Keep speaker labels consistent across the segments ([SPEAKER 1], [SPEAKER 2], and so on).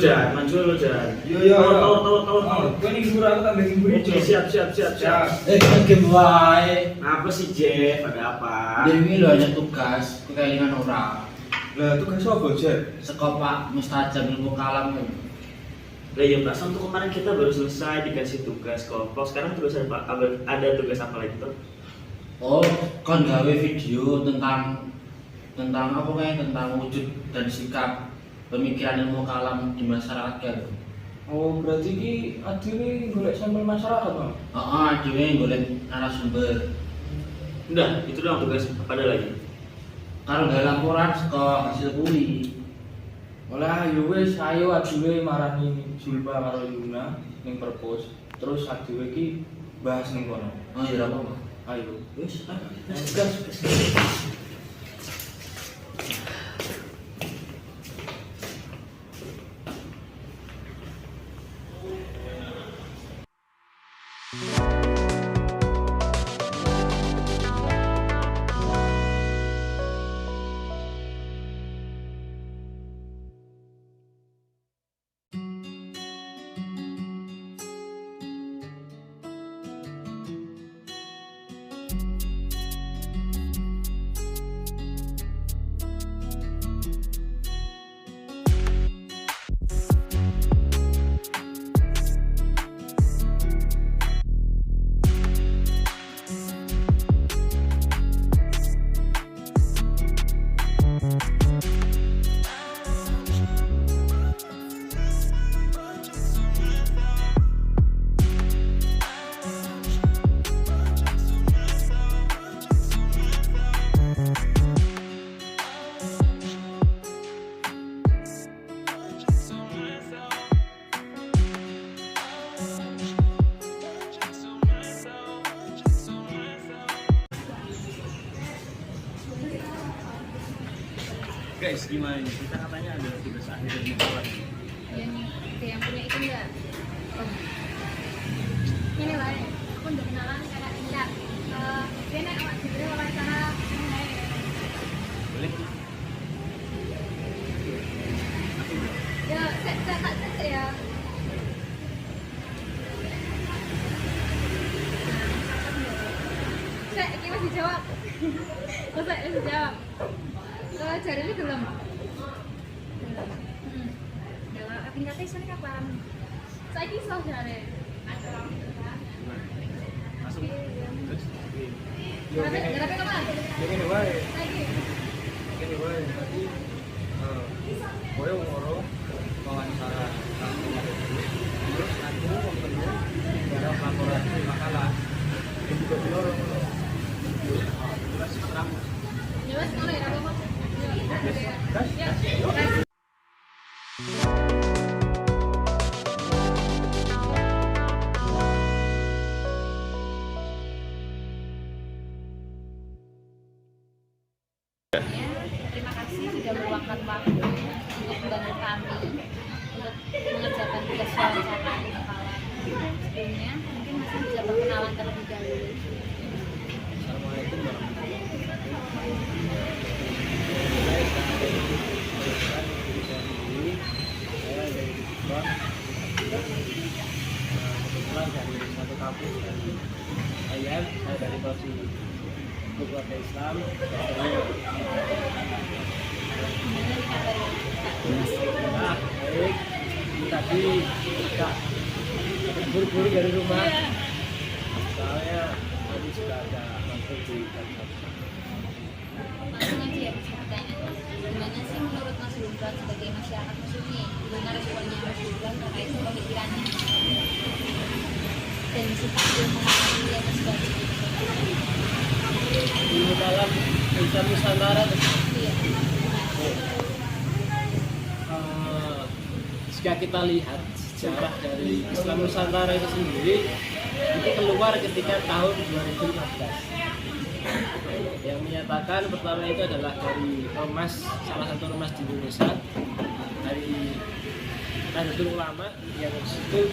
[SPEAKER 1] Jan, maju lo Jan.
[SPEAKER 2] Yo.
[SPEAKER 1] Tahu.
[SPEAKER 2] Gue ngibur aku tambah ngibur.
[SPEAKER 1] Oke, siap.
[SPEAKER 3] Game wae.
[SPEAKER 1] Apa sih Jeff? Ada apa?
[SPEAKER 3] Dewi lo hanya tugas kelingan orang.
[SPEAKER 2] Lah tugas apa, Jer?
[SPEAKER 3] Seko Pak Mustajab ilmu kalam kan.
[SPEAKER 1] Lah ya perasaan tuh kemarin kita baru selesai dikasih tugas kelompok. Sekarang tugas apa? Ada tugas apa lagi tuh?
[SPEAKER 3] Oh, kon gawe video tentang apa kayak tentang wujud dan sikap pemikiran ilmu kalam di masyarakat kan.
[SPEAKER 2] Oh, berarti ki adine golek sampel masyarakat, Bang.
[SPEAKER 3] Heeh, dhewe golek narasumber.
[SPEAKER 1] Udah, itu doang tugas. Apa ada lagi?
[SPEAKER 3] Karo gawe laporan saka hasil kuwi.
[SPEAKER 2] Olah yo wis ayo aduwe marani Zulfa karo Yuna ning perpus. Terus aduwe ki bahas ning kono.
[SPEAKER 3] Oh iya apa?
[SPEAKER 2] Ayo.
[SPEAKER 1] Wis,
[SPEAKER 2] Gas.
[SPEAKER 1] Guys, gimana nih? Kita katanya ada tugas akhir yang mau keluar.
[SPEAKER 4] Iya nih, ada yang punya itu enggak? Oh. Ini lah, aku udah kenalan karena enggak. Dia nih awak diberi wawancara mengenai.
[SPEAKER 1] Boleh?
[SPEAKER 4] Ya, saya ya. Saya ini masih jawab. Masih jawab. Kalau cari ini belum. Dalam tingkatnya sini kapan? Saya kisah cari.
[SPEAKER 1] Masuk.
[SPEAKER 4] Kenapa kapan?
[SPEAKER 2] Gini wae.
[SPEAKER 4] Lagi.
[SPEAKER 2] Gini wae. Berarti koyo ngoro wawancara terus aku memperlu dalam laporan makalah itu juga bilang tugas kamu
[SPEAKER 4] Ya mas, mana ya apa?
[SPEAKER 2] gas
[SPEAKER 4] Ya. Terima kasih sudah meluangkan waktu untuk membantu kami untuk mengerjakan tugas wawancara di kepala. Sebelumnya mungkin masih bisa perkenalan terlebih dahulu.
[SPEAKER 2] Assalamualaikum warahmatullahi saya dari Bang kebetulan dari satu kampus dari IAIN, saya dari Prodi Keluarga Islam. Nah, baik. Tadi kita buru-buru dari rumah. Soalnya tadi sudah ada masuk di kantor.
[SPEAKER 4] Langsung aja ya pertanyaannya. Gimana sih menurut Mas Gibran sebagai masyarakat muslim, gimana responnya Mas Gibran terkait pemikirannya dan sikap ilmu di atas batu?
[SPEAKER 2] Ilmu kalam Islam Nusantara
[SPEAKER 4] Iya.
[SPEAKER 2] jika kita lihat sejarah dari Islam Nusantara itu sendiri itu keluar ketika tahun 2015 yang menyatakan pertama itu adalah dari ormas, salah satu ormas di Indonesia, dari Nahdlatul Ulama yang itu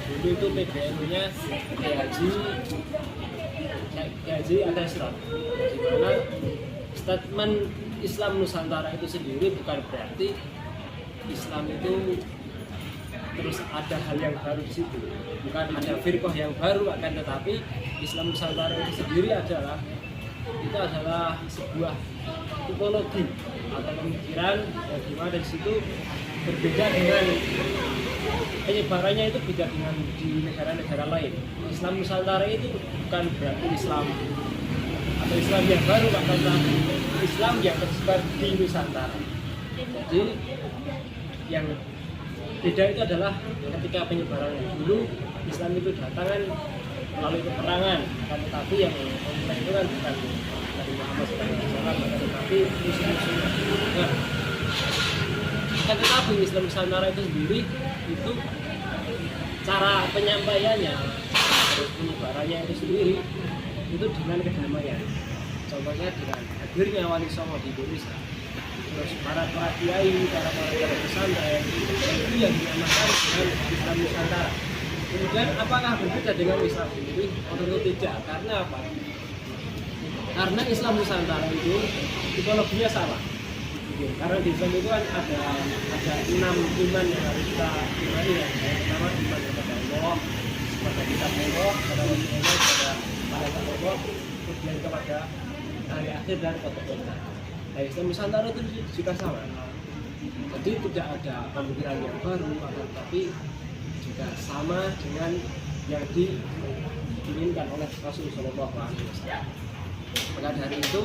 [SPEAKER 2] dulu itu PBNU-nya Haji Al-Asrar, di mana statement Islam Nusantara itu sendiri bukan berarti Islam itu terus ada hal yang baru di situ, bukan ada firqah yang baru, akan tetapi Islam Nusantara itu sendiri adalah sebuah tipologi atau pemikiran yang dimana di situ berbeda dengan penyebarannya itu beda dengan di negara-negara lain. Islam Nusantara itu bukan berarti Islam atau Islam yang baru, bahkan Islam yang tersebar di Nusantara. Jadi yang beda itu adalah ketika penyebarannya. Dulu Islam itu datangan melalui peperangan, akan tetapi yang memulai itu kan bukan dari Muhammad SAW, tetapi musuh-musuhnya. Nah, akan tetapi Islam Nusantara itu sendiri itu cara penyampaiannya, terus penyebarannya itu sendiri itu dengan kedamaian. Contohnya dengan hadirnya Wali Songo di Indonesia, terus para kiai, para pesantren itu yang dinamakan dengan Islam Nusantara. Kemudian apakah berbeda dengan Islam sendiri? Tentu tidak. Karena apa? Karena Islam Nusantara itu tipologinya sama. Karena di Islam itu kan ada 6 iman yang harus kita imani ya. Yang pertama iman kepada Allah, kepada kitab Allah, kepada wali Allah, kepada malaikat Allah, kemudian kepada hari akhir dan kota-kota. Nah, Islam Nusantara itu juga sama. Jadi tidak ada pemikiran yang baru, tapi juga sama dengan yang diinginkan oleh Rasulullah SAW. Maka dari itu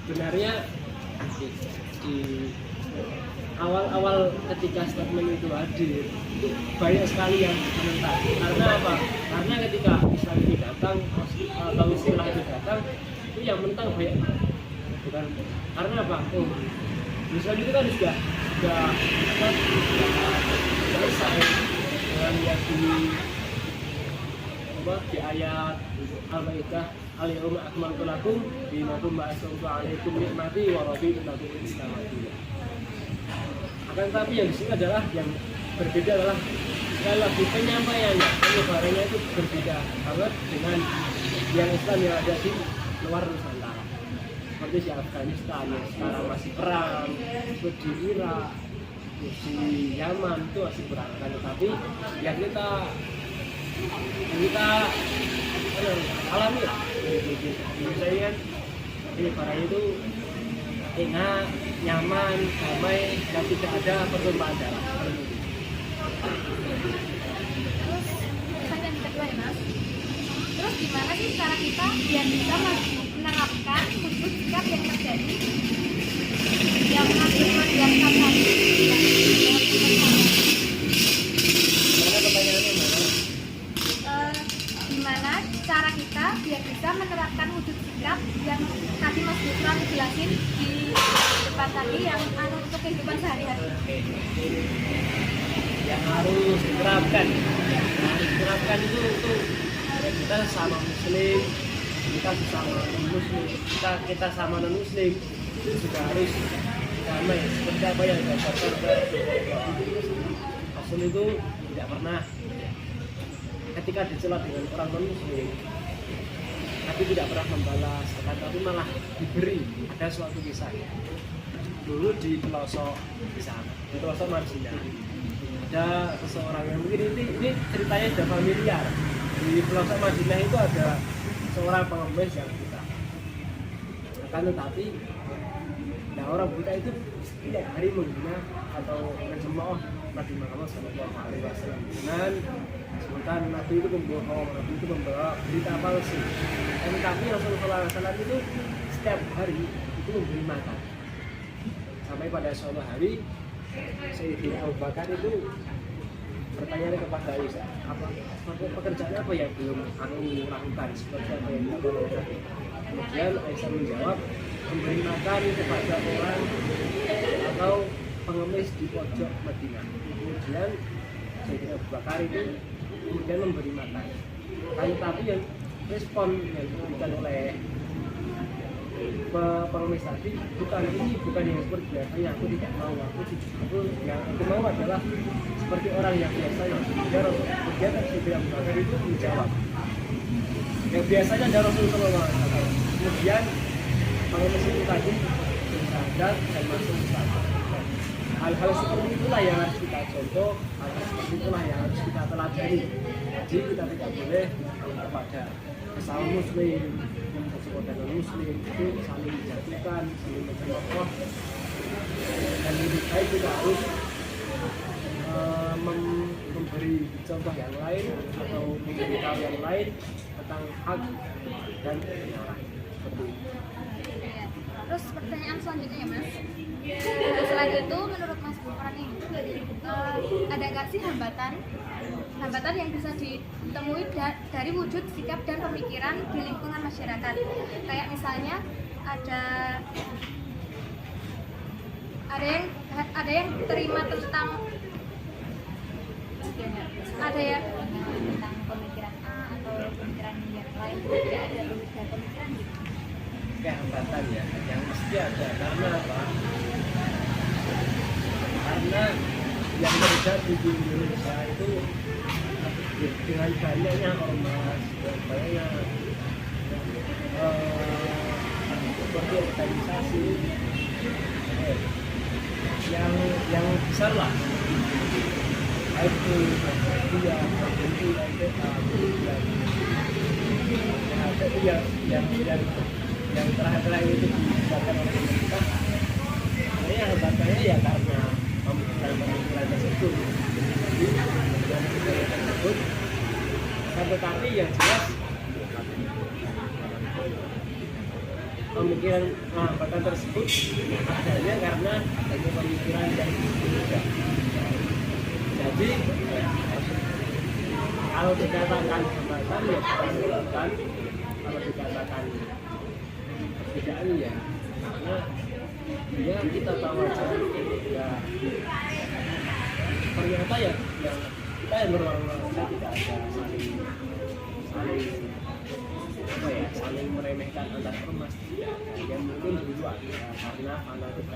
[SPEAKER 2] sebenarnya di awal-awal ketika statement itu hadir itu banyak sekali yang menentang. Karena apa? Karena ketika Islam itu datang atau istilah itu datang, itu yang menentang banyak. Bukan karena apa? Islam itu kan sudah selesai dengan yang di ayat Al-Maidah, al-yawma akmaltu lakum dinakum wa atmamtu alaikum ni'mati wa raditu lakum al-Islam dinan. Akan tetapi yang di sini adalah yang berbeda adalah sekali lagi penyampaiannya, penyebarannya itu berbeda banget dengan yang Islam yang ada di luar Nusantara. Seperti di Afghanistan yang sekarang masih perang, di Irak, di Yaman itu masih perang. Tetapi yang kita alami lah di Indonesia kan penyebarannya itu enak, nyaman, damai, dan tidak ada pertumpahan darah.
[SPEAKER 4] Terus pertanyaan kedua ya Mas, terus gimana sih cara kita biar bisa menerapkan khusus sikap yang terjadi yang mengakibatkan tadi?
[SPEAKER 2] Mana pertanyaannya mana?
[SPEAKER 4] Gimana cara kita biar bisa menerapkan wujud sikap yang tadi Mas Gufran jelasin di depan tadi yang untuk kehidupan sehari-hari?
[SPEAKER 2] Yang harus diterapkan itu ya kita sama muslim, kita sama non-muslim, kita sama non-muslim itu juga harus damai seperti apa yang diajarkan Rasul itu tidak pernah ketika dicela dengan orang non-muslim tapi tidak pernah membalas, tapi malah diberi. Ada suatu kisah dulu di pelosok di sana, di pelosok Madinah ada seseorang yang mungkin ini ceritanya sudah familiar. Di pelosok Madinah itu ada seorang pengemis yang buta. Akan tetapi orang buta itu tidak hari menghina atau mencemooh Nabi Muhammad SAW dengan sebutan Nabi itu membohong, Nabi itu membawa berita palsu. Tetapi Rasulullah SAW itu setiap hari itu memberi makan. Sampai pada suatu hari Sayyidina Abu Bakar itu bertanya kepada Aisyah, pekerjaan apa yang belum aku lakukan, seperti apa yang dilakukan oleh Nabi. Kemudian Aisyah menjawab, memberi makan kepada orang atau pengemis di pojok Madinah. Kemudian Sayyidina Abu Bakar itu kemudian memberi makan. Tapi yang respon yang diberikan oleh pengemis tadi bukan yang seperti biasanya, aku tidak mau, yang aku mau adalah seperti orang yang biasa yang sudah kemudian Sayyidina Abu Bakar itu menjawab yang biasanya ada Rasulullah SAW. Kemudian pengemis itu tadi bersadar dan masuk Islam. hal-hal seperti itulah yang harus kita contoh, hal-hal seperti itulah yang harus kita teladani. Jadi kita tidak boleh kepada sesama muslim, saudara muslim itu saling menjatuhkan, saling mencontoh, dan lebih baik kita harus memberi contoh yang lain atau memberitahu yang lain tentang hak dan kebenaran seperti itu.
[SPEAKER 4] Iya. Terus pertanyaan selanjutnya ya Mas. Selain itu menurut Mas Gufran nih, ada gak sih hambatan yang bisa ditemui dari wujud sikap dan pemikiran di lingkungan masyarakat? Kayak misalnya ada yang terima tentang tentang pemikiran A atau pemikiran yang lain, tidak ada pemikiran gitu.
[SPEAKER 2] Kayak hambatan ya, yang mesti ada. Karena apa? Karena yang terjadi di Indonesia itu dengan banyaknya ormas, banyaknya seperti organisasi yang besar lah, itu dia itu yang terakhir itu dibuatkan oleh pemerintah. Sebenarnya hambatannya ya karena pemikiran tersebut, tetapi yang jelas pemikiran hambatan tersebut adanya karena adanya pemikiran yang berbeda. Jadi kalau dikatakan hambatan ya bukan, kalau dikatakan perbedaan ya karena ya kita tahu aja ya ternyata ya kita yang berwarna tidak ada saling meremehkan antar ormas, yang mungkin dulu ada karena fanatik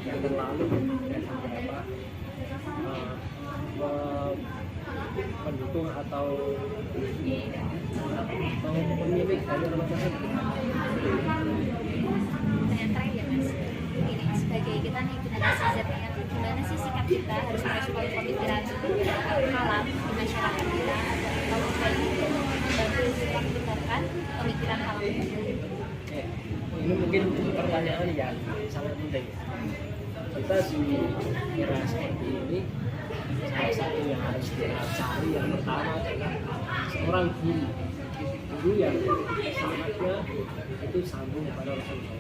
[SPEAKER 2] yang terlalu dan beberapa pendukung atau pemilik dari ormas tersebut.
[SPEAKER 4] Pertanyaan terakhir ya Mas, ini sebagai kita nih generasi Z, gimana sih sikap kita harus merespon pemikiran alam di masyarakat kita agar kaum muslim membantu membenarkan pemikiran alam itu?
[SPEAKER 2] Ini mungkin pertanyaan yang sangat penting. Kita di era seperti ini, salah satu yang harus kita cari yang pertama adalah seorang guru yang semangatnya itu sambung kepada Rasulullah.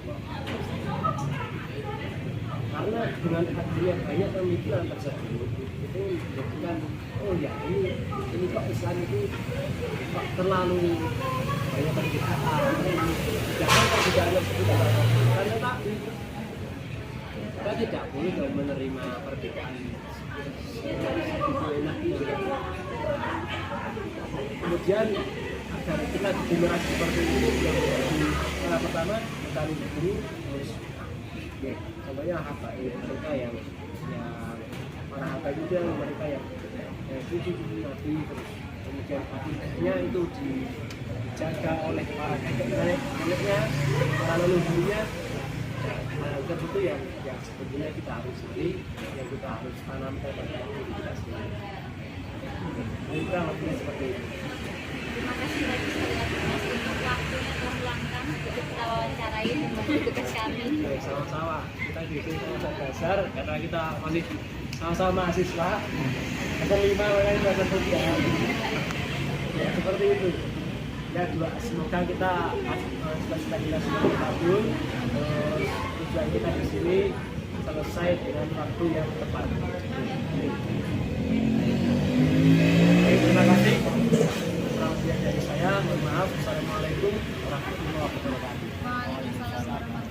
[SPEAKER 2] Karena dengan hadirnya banyak pemikiran tersebut itu menjadikan oh ya ini kok Islam itu kok terlalu banyak perbedaan, jangan perbedaan tersebut karena tapi kita tidak boleh menerima perbedaan kemudian agar kita di generasi seperti ini yang pertama mencari guru harus ya, contohnya habaib mereka yang para habaib itu yang mereka yang cucu Nabi, terus kemudian akidahnya itu dijaga oleh para neneknya, para leluhurnya. Itu yang sebetulnya kita harus cari, yang kita harus tanamkan pada diri kita sendiri. Kita lebih seperti itu.
[SPEAKER 4] Terima kasih banyak sekali lagi Mas untuk waktunya telah meluangkan untuk kita wawancarai dan membantu tugas kami.
[SPEAKER 2] Sama-sama, kita di sini sama-sama dasar karena kita masih sama-sama mahasiswa. Ada 5 orang yang belajar sosial. Ya seperti itu. Ya semoga kita cita-cita kita semua kabul. Tujuan kita di sini selesai dengan waktu yang tepat. Terima kasih. Kurang lebih dari saya, mohon maaf. Assalamualaikum warahmatullahi wabarakatuh.
[SPEAKER 4] Waalaikumsalam warahmatullahi wabarakatuh.